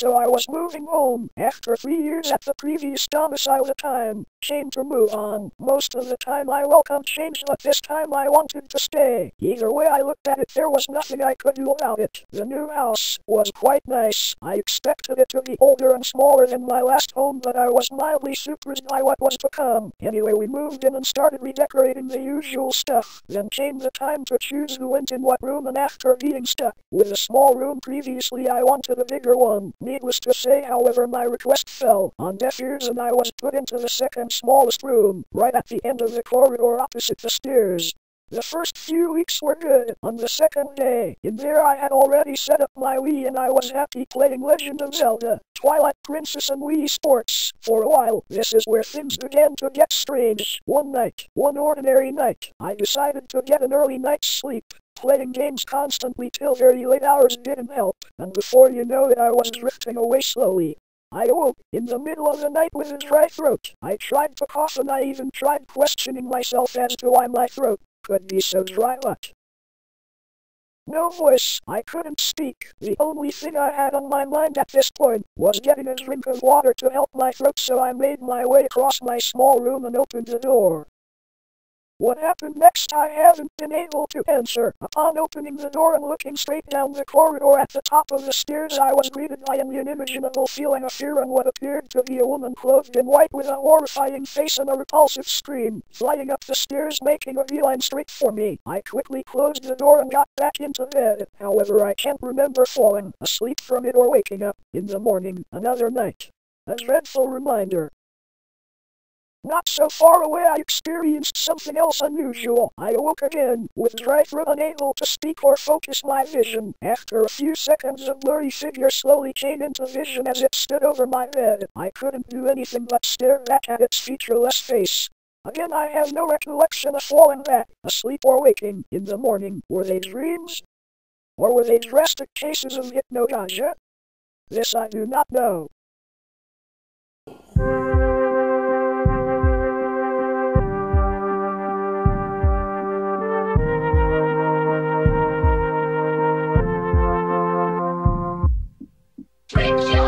so I was moving home. After 3 years at the previous domicile, the time came to move on. Most of the time I welcomed change, but this time I wanted to stay. Either way I looked at it, there was nothing I could do about it. The new house was quite nice. I expected it to be older and smaller than my last home, but I was mildly surprised by what was to come. Anyway, we moved in and started redecorating the usual stuff. Then came the time to choose who went in what room, and after being stuck with a small room previously, I wanted a bigger one. Needless to say, however, my request fell on deaf ears and I was put into the second smallest room, right at the end of the corridor opposite the stairs. The first few weeks were good. On the second day, in there I had already set up my Wii and I was happy playing Legend of Zelda, Twilight Princess and Wii Sports. For a while, this is where things began to get strange. One night, one ordinary night, I decided to get an early night's sleep. Playing games constantly till very late hours didn't help, and before you know it I was drifting away slowly. I awoke in the middle of the night with a dry throat. I tried to cough and I even tried questioning myself as to why my throat could be so dry. What? No voice. I couldn't speak. The only thing I had on my mind at this point was getting a drink of water to help my throat, so I made my way across my small room and opened the door. What happened next I haven't been able to answer. Upon opening the door and looking straight down the corridor at the top of the stairs, I was greeted by an unimaginable feeling of fear and what appeared to be a woman clothed in white with a horrifying face and a repulsive scream, flying up the stairs making a beeline straight for me. I quickly closed the door and got back into bed. However, I can't remember falling asleep from it or waking up in the morning another night. A dreadful reminder. Not so far away I experienced something else unusual. I awoke again, with dry throat, unable to speak or focus my vision. After a few seconds, a blurry figure slowly came into vision as it stood over my bed. I couldn't do anything but stare back at its featureless face. Again, I have no recollection of falling back, asleep or waking, in the morning. Were they dreams? Or were they drastic cases of hypnagogia? This I do not know. Break your